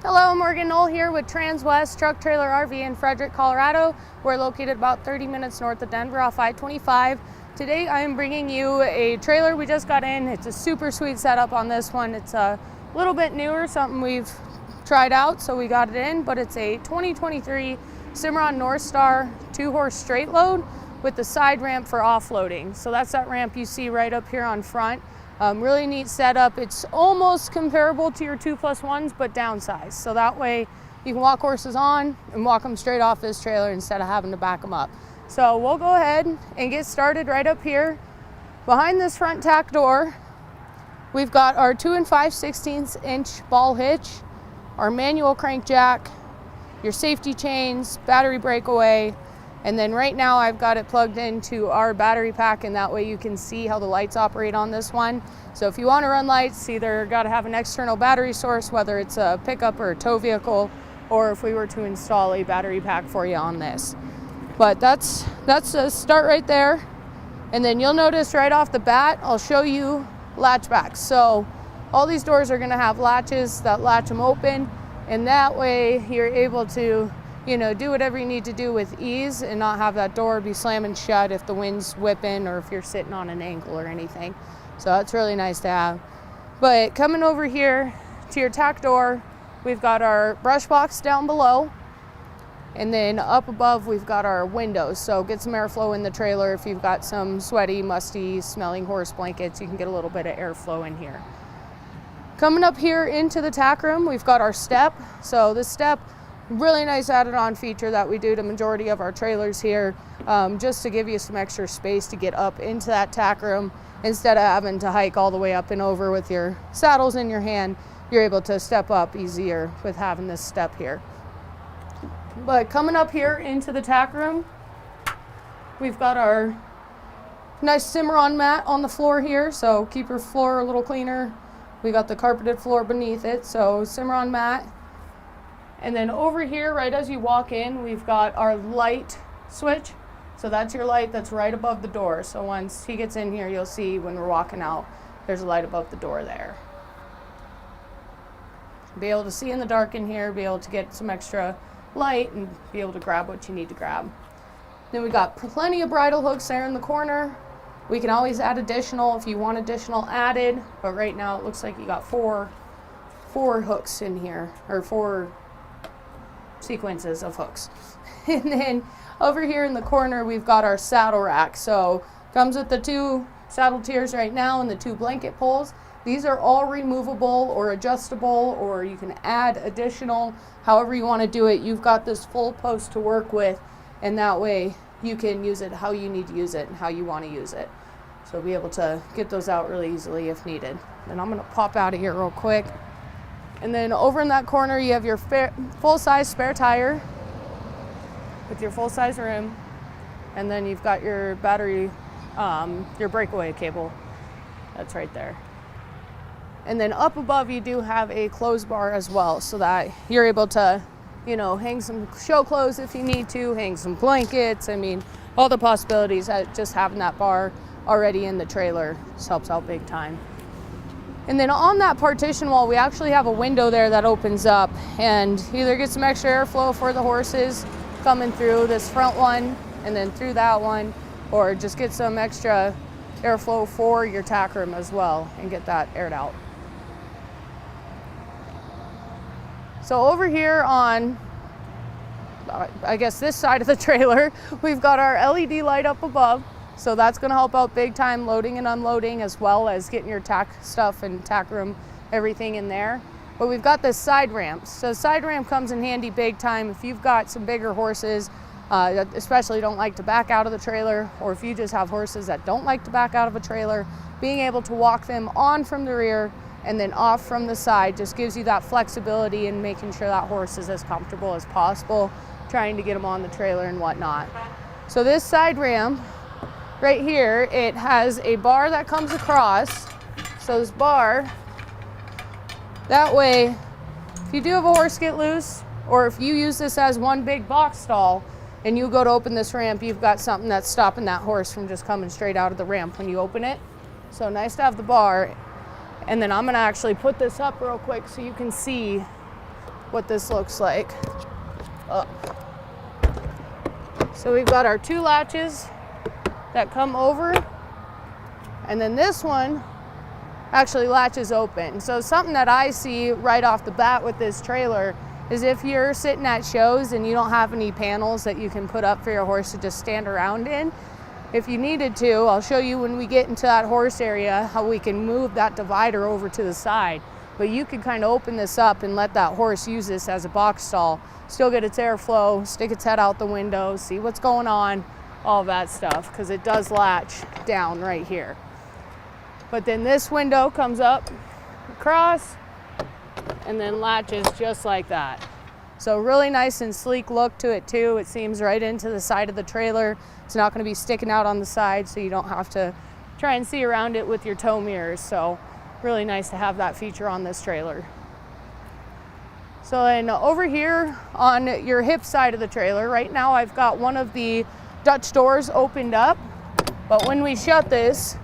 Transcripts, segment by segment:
Hello, Morgan Knoll here with Transwest Truck Trailer RV in Frederick, Colorado. We're located about 30 minutes north of Denver off I-25. Today I am bringing you a trailer we just got in. It's a super sweet setup on this one. It's a little bit newer, something we've tried out, so we got it in, but it's a 2023 Cimarron Norstar 2-horse straight load with the side ramp for offloading. So that's that ramp you see right up here on front. Really neat setup. It's almost comparable to your 2+1s, but downsized. So that way you can walk horses on and walk them straight off this trailer instead of having to back them up. So we'll go ahead and get started right up here. Behind this front tack door, we've got our 2 5/16 inch ball hitch, our manual crank jack, your safety chains, battery breakaway, and then right now I've got it plugged into our battery pack, and that way you can see how the lights operate on this one. So if you want to run lights, either got to have an external battery source, whether it's a pickup or a tow vehicle, or if we were to install a battery pack for you on this. But that's a start right there. And then you'll notice right off the bat, I'll show you latch backs. So all these doors are going to have latches that latch them open, and that way you're able to do whatever you need to do with ease and not have that door be slamming shut if the wind's whipping or if you're sitting on an angle or anything. So that's really nice to have. But coming over here to your tack door, we've got our brush box down below, and then up above we've got our windows. So get some airflow in the trailer. If you've got some sweaty, musty smelling horse blankets, you can get a little bit of airflow in here. Coming up here into the tack room, we've got our step. So this step, really nice added on feature that we do to majority of our trailers here, just to give you some extra space to get up into that tack room. Instead of having to hike all the way up and over with your saddles in your hand, you're able to step up easier with having this step here. But coming up here into the tack room, we've got our nice Cimarron mat on the floor here, so keep your floor a little cleaner. We got the carpeted floor beneath it, so Cimarron mat. And then over here, right as you walk in, we've got our light switch. So that's your light that's right above the door. So once he gets in here, you'll see when we're walking out, there's a light above the door there. Be able to see in the dark in here, be able to get some extra light and be able to grab what you need to grab. Then we got plenty of bridle hooks there in the corner. We can always add additional if you want additional added, but right now it looks like you got four hooks in here, or 4 sequences of hooks. And then over here in the corner we've got our saddle rack. So comes with the 2 saddle tiers right now and the 2 blanket poles. These are all removable or adjustable, or you can add additional however you want to do it. You've got this full post to work with, and that way you can use it how you need to use it and how you want to use it. So be able to get those out really easily if needed. And I'm going to pop out of here real quick. And then over in that corner, you have your full-size spare tire with your full-size rim. And then you've got your battery, your breakaway cable. That's right there. And then up above, you do have a clothes bar as well, so that you're able to, hang some show clothes if you need to, hang some blankets. I mean, all the possibilities. Just having that bar already in the trailer just helps out big time. And then on that partition wall, we actually have a window there that opens up, and either get some extra airflow for the horses coming through this front one and then through that one, or just get some extra airflow for your tack room as well and get that aired out. So over here on, I guess this side of the trailer, we've got our LED light up above. So that's going to help out big time loading and unloading, as well as getting your tack stuff and tack room, everything in there. But we've got this side ramp. So side ramp comes in handy big time if you've got some bigger horses that especially don't like to back out of the trailer, or if you just have horses that don't like to back out of a trailer. Being able to walk them on from the rear and then off from the side just gives you that flexibility and making sure that horse is as comfortable as possible, trying to get them on the trailer and whatnot. So this side ramp right here, it has a bar that comes across. So this bar, that way, if you do have a horse get loose, or if you use this as one big box stall and you go to open this ramp, you've got something that's stopping that horse from just coming straight out of the ramp when you open it. So nice to have the bar. And then I'm gonna actually put this up real quick so you can see what this looks like. So we've got our 2 latches that come over, and then this one actually latches open. So something that I see right off the bat with this trailer is if you're sitting at shows and you don't have any panels that you can put up for your horse to just stand around in, if you needed to, I'll show you when we get into that horse area how we can move that divider over to the side. But you could kind of open this up and let that horse use this as a box stall, still get its airflow, stick its head out the window, see what's going on, all that stuff, because it does latch down right here. But then this window comes up across and then latches just like that. So really nice and sleek look to it too. It seams right into the side of the trailer. It's not going to be sticking out on the side, so you don't have to try and see around it with your tow mirrors. So really nice to have that feature on this trailer. So then over here on your hip side of the trailer, right now I've got one of the Dutch doors opened up, but when we shut this,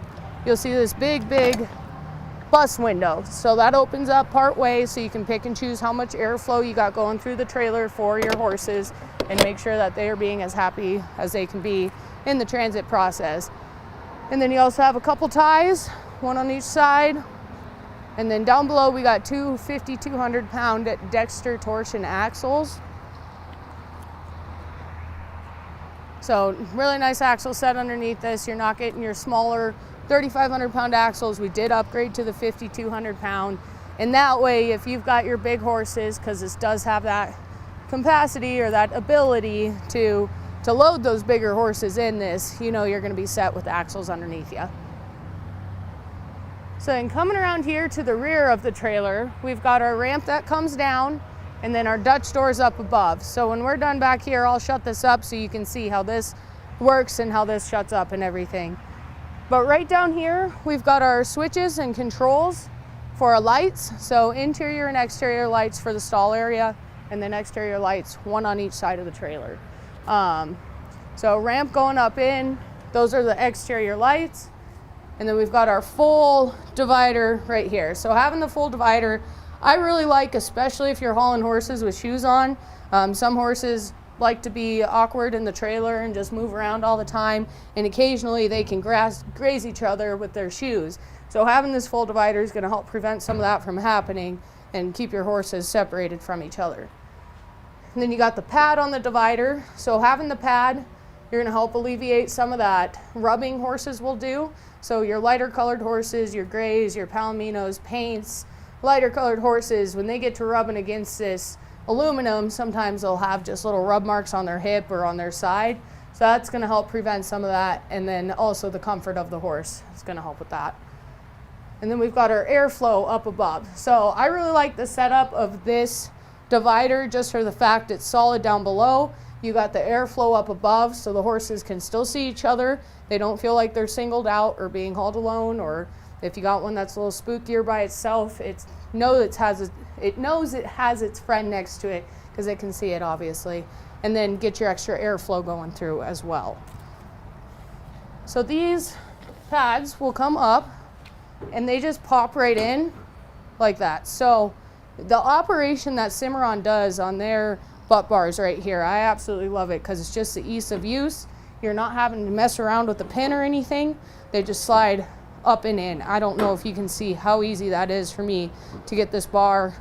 you'll see this big bus window. So that opens up part way so you can pick and choose how much airflow you got going through the trailer for your horses and make sure that they are being as happy as they can be in the transit process. And then you also have a couple ties, one on each side. And then down below we got 2 5,200-pound Dexter torsion axles. So really nice axle set underneath this. You're not getting your smaller 3,500-pound axles. We did upgrade to the 5,200-pound. And that way, if you've got your big horses, because this does have that capacity or that ability to load those bigger horses in this, you know you're going to be set with axles underneath you. So then coming around here to the rear of the trailer, we've got our ramp that comes down and then our Dutch doors up above. So when we're done back here, I'll shut this up so you can see how this works and how this shuts up and everything. But right down here, we've got our switches and controls for our lights. So interior and exterior lights for the stall area, and then exterior lights, one on each side of the trailer. So ramp going up in, those are the exterior lights. And then we've got our full divider right here. So having the full divider, I really like, especially if you're hauling horses with shoes on. Some horses like to be awkward in the trailer and just move around all the time, and occasionally they can graze each other with their shoes. So having this full divider is going to help prevent some of that from happening and keep your horses separated from each other. And then you got the pad on the divider. So having the pad, you're going to help alleviate some of that rubbing horses will do. So your lighter colored horses, your grays, your palominos, paints, lighter colored horses, when they get to rubbing against this aluminum, sometimes they'll have just little rub marks on their hip or on their side. So that's going to help prevent some of that. And then also the comfort of the horse is going to help with that. And then we've got our airflow up above. So I really like the setup of this divider just for the fact it's solid down below. You got the airflow up above so the horses can still see each other. They don't feel like they're singled out or being hauled alone, or if you got one that's a little spookier by itself, it knows it has its friend next to it because it can see it obviously. And then get your extra airflow going through as well. So these pads will come up and they just pop right in like that. So the operation that Cimarron does on their butt bars right here, I absolutely love it because it's just the ease of use. You're not having to mess around with the pin or anything. They just slide up and in. I don't know if you can see how easy that is for me to get this bar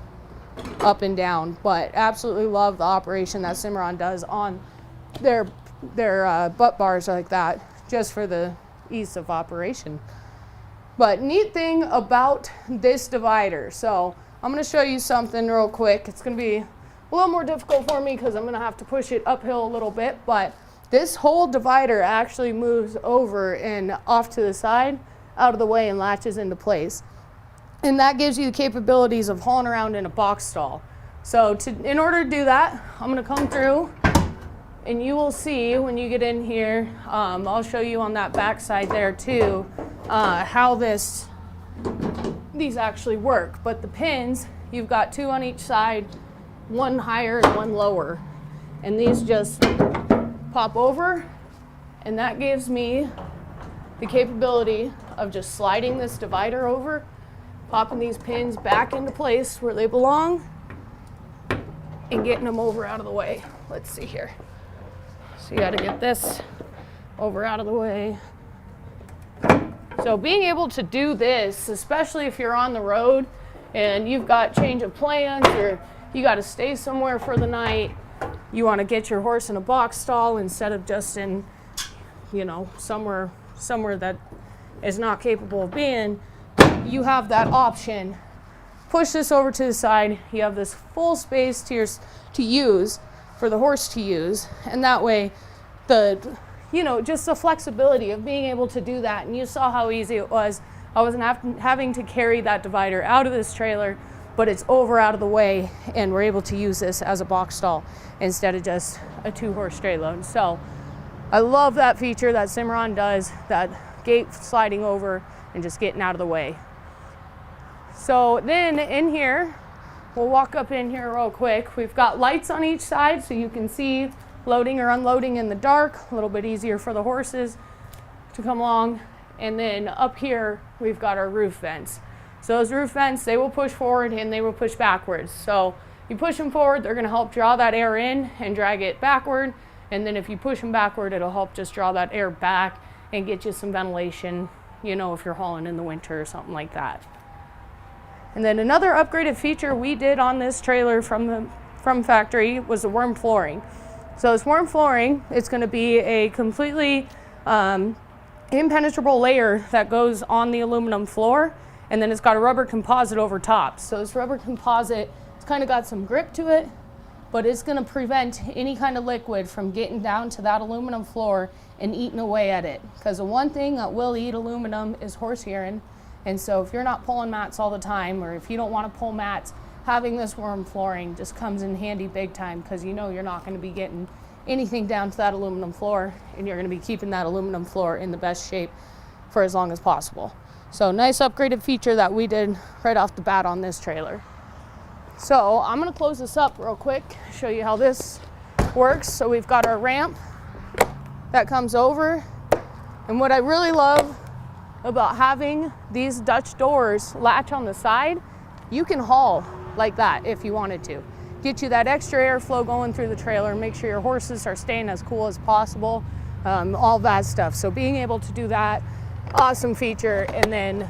up and down, but absolutely love the operation that Cimarron does on their butt bars like that, just for the ease of operation. But neat thing about this divider, so I'm going to show you something real quick. It's going to be a little more difficult for me because I'm going to have to push it uphill a little bit, but this whole divider actually moves over and off to the side, out of the way, and latches into place. And that gives you the capabilities of hauling around in a box stall. So in order to do that, I'm going to come through and you will see when you get in here, I'll show you on that back side there too, how these actually work. But the pins, you've got 2 on each side, one higher and one lower. And these just pop over, and that gives me the capability of just sliding this divider over, popping these pins back into place where they belong, and getting them over out of the way. Let's see here. So you got to get this over out of the way. So being able to do this, especially if you're on the road and you've got change of plans or you got to stay somewhere for the night, you want to get your horse in a box stall instead of just in, you know, somewhere that is not capable of being, you have that option. Push this over to the side. You have this full space to use for the horse to use, and that way just the flexibility of being able to do that. And you saw how easy it was. I wasn't having to carry that divider out of this trailer, but it's over out of the way, and we're able to use this as a box stall instead of just a 2-horse trailer load. So I love that feature that Cimarron does, that gate sliding over and just getting out of the way. So then in here, we'll walk up in here real quick. We've got lights on each side so you can see loading or unloading in the dark, a little bit easier for the horses to come along. And then up here, we've got our roof vents. So those roof vents, they will push forward and they will push backwards. So you push them forward, they're gonna help draw that air in and drag it backward. And then if you push them backward, it'll help just draw that air back and get you some ventilation, you know, if you're hauling in the winter or something like that. And then another upgraded feature we did on this trailer from factory was the worm flooring. So this worm flooring, it's going to be a completely impenetrable layer that goes on the aluminum floor, and then it's got a rubber composite over top. So this rubber composite, it's kind of got some grip to it, but it's going to prevent any kind of liquid from getting down to that aluminum floor and eating away at it. Because the one thing that will eat aluminum is horse urine. And so if you're not pulling mats all the time, or if you don't want to pull mats, having this worm flooring just comes in handy big time, because you know you're not going to be getting anything down to that aluminum floor, and you're going to be keeping that aluminum floor in the best shape for as long as possible. So nice upgraded feature that we did right off the bat on this trailer. So I'm going to close this up real quick, show you how this works. So we've got our ramp that comes over, and what I really love about having these Dutch doors latch on the side, you can haul like that if you wanted to. Get you that extra airflow going through the trailer, make sure your horses are staying as cool as possible, all that stuff. So being able to do that, awesome feature. And then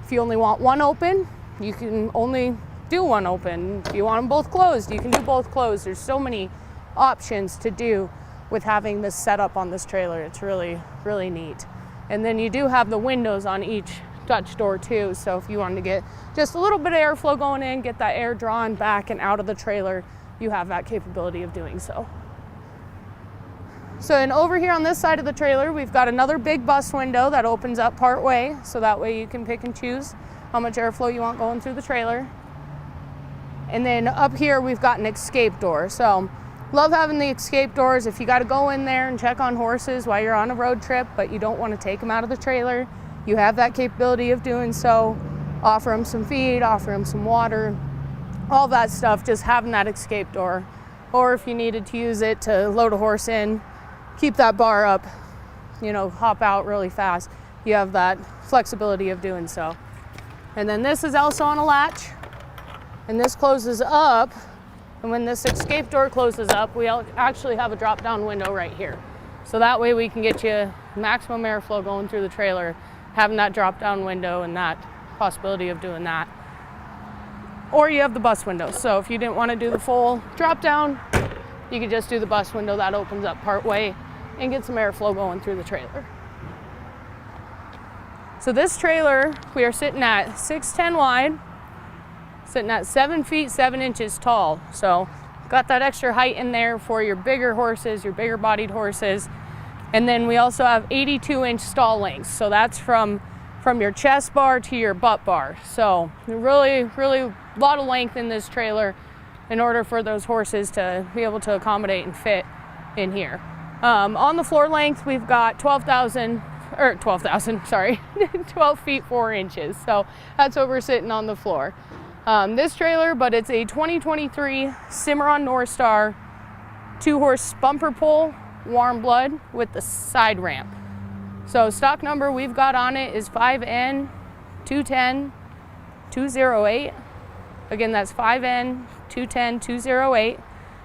if you only want one open, you can only do one open. If you want them both closed, you can do both closed. There's so many options to do with having this setup on this trailer. It's really, really neat. And then you do have the windows on each Dutch door too, so if you wanted to get just a little bit of airflow going in, get that air drawn back and out of the trailer, you have that capability of doing so. So and over here on this side of the trailer, we've got another big bus window that opens up part way, so that way you can pick and choose how much airflow you want going through the trailer. And then up here, we've got an escape door. So love having the escape doors if you got to go in there and check on horses while you're on a road trip, but you don't want to take them out of the trailer. You have that capability of doing so. Offer them some feed, offer them some water, all that stuff, just having that escape door. Or if you needed to use it to load a horse in, keep that bar up, you know, hop out really fast. You have that flexibility of doing so. And then this is also on a latch, and this closes up. And when this escape door closes up, we actually have a drop-down window right here. So that way we can get you maximum airflow going through the trailer, having that drop-down window and that possibility of doing that. Or you have the bus window. So if you didn't want to do the full drop-down, you could just do the bus window that opens up part way and get some airflow going through the trailer. So this trailer, we are sitting at 6'10" wide, sitting at 7 feet 7 inches tall. So got that extra height in there for your bigger horses, your bigger bodied horses. And then we also have 82-inch stall lengths. So that's from your chest bar to your butt bar. So really, really a lot of length in this trailer in order for those horses to be able to accommodate and fit in here. On the floor length, we've got 12 feet 4 inches. So that's what we're sitting on the floor. This trailer, but it's a 2023 Cimarron Norstar 2-horse bumper pull Warmblood with the side ramp. So stock number we've got on it is 5N210-208. Again, that's 5N 210-208.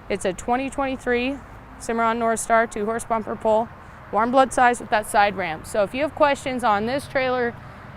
It's a 2023 Cimarron Norstar 2-horse bumper pull, Warmblood size with that side ramp. So if you have questions on this trailer,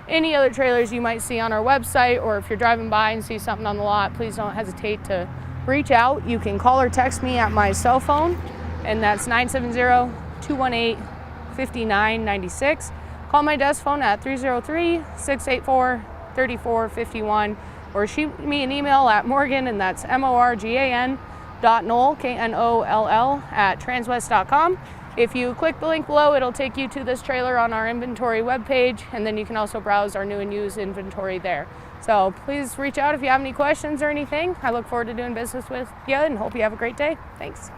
any other trailers you might see on our website, or if you're driving by and see something on the lot, please don't hesitate to reach out. You can call or text me at my cell phone, and that's 970-218-5996. Call my desk phone at 303-684-3451, or shoot me an email at Morgan, and that's morgan.knoll, Knoll, at transwest.com. If you click the link below, it'll take you to this trailer on our inventory webpage, and then you can also browse our new and used inventory there. So please reach out if you have any questions or anything. I look forward to doing business with you and hope you have a great day. Thanks.